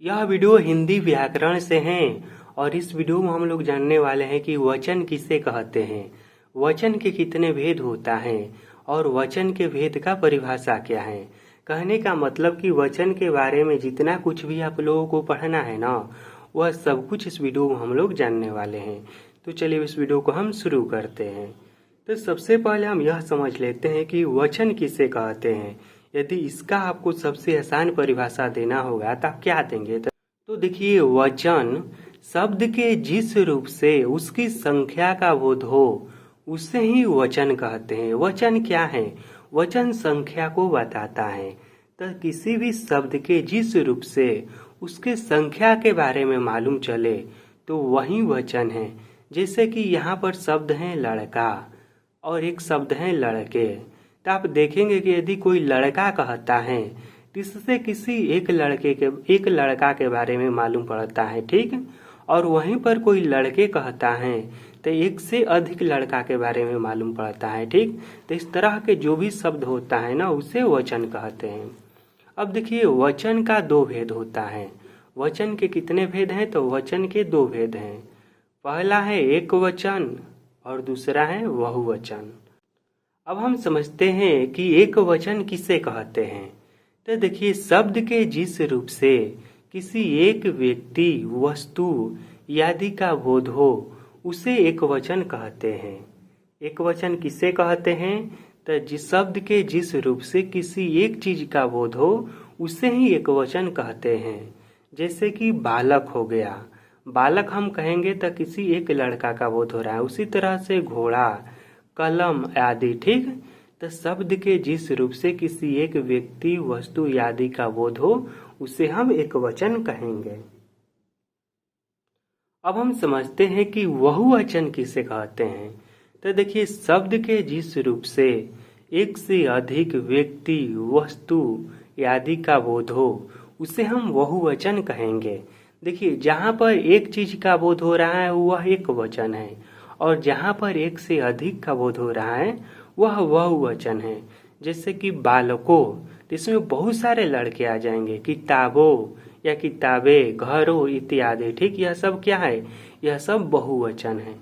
यह वीडियो हिंदी व्याकरण से है और इस वीडियो में हम लोग जानने वाले हैं कि वचन किसे कहते हैं, वचन के कितने भेद होता है और वचन के भेद का परिभाषा क्या है। कहने का मतलब कि वचन के बारे में जितना कुछ भी आप लोगों को पढ़ना है ना, वह सब कुछ इस वीडियो में हम लोग जानने वाले हैं। तो चलिए इस वीडियो को हम शुरू करते हैं। तो सबसे पहले हम यह समझ लेते हैं कि वचन किसे कहते हैं। यदि इसका आपको सबसे आसान परिभाषा देना होगा तो आप क्या देंगे? तो देखिए, वचन शब्द के जिस रूप से उसकी संख्या का बोध हो उसे ही वचन कहते हैं। वचन क्या है? वचन संख्या को बताता है। तो किसी भी शब्द के जिस रूप से उसके संख्या के बारे में मालूम चले तो वही वचन है। जैसे कि यहाँ पर शब्द है लड़का और एक शब्द है लड़के। तो आप देखेंगे कि यदि कोई लड़का कहता है तो इससे किसी एक लड़का के बारे में मालूम पड़ता है, ठीक। और वहीं पर कोई लड़के कहता है तो एक से अधिक लड़का के बारे में मालूम पड़ता है, ठीक। तो इस तरह के जो भी शब्द होता है ना, उसे वचन कहते हैं। अब देखिए, वचन का दो भेद होता है। वचन के कितने भेद हैं? तो वचन के दो भेद हैं। पहला है एक वचन और दूसरा है बहुवचन। अब हम समझते हैं कि एक वचन किसे कहते हैं। तो देखिए, शब्द के जिस रूप से किसी एक व्यक्ति, वस्तु आदि का बोध हो उसे एक वचन कहते हैं। एक वचन किसे कहते हैं? तो जिस शब्द के जिस रूप से किसी एक चीज का बोध हो उसे ही एक वचन कहते हैं। जैसे कि बालक हो गया, बालक हम कहेंगे तो किसी एक लड़का का बोध हो रहा है। उसी तरह से घोड़ा, कलम आदि, ठीक। तो शब्द के जिस रूप से किसी एक व्यक्ति, वस्तु आदि का बोध हो उसे हम एक वचन कहेंगे। अब हम समझते हैं कि बहुवचन किसे कहते हैं। तो देखिए, शब्द के जिस रूप से एक से अधिक व्यक्ति, वस्तु आदि का बोध हो उसे हम बहुवचन कहेंगे। देखिए, जहाँ पर एक चीज का बोध हो रहा है वह एक वचन है और जहाँ पर एक से अधिक का बोध हो रहा है वह बहुवचन है। जैसे कि बालकों, इसमें बहुत सारे लड़के आ जाएंगे। किताबों या किताबें, घरों इत्यादि, ठीक। यह सब क्या है? यह सब बहुवचन है।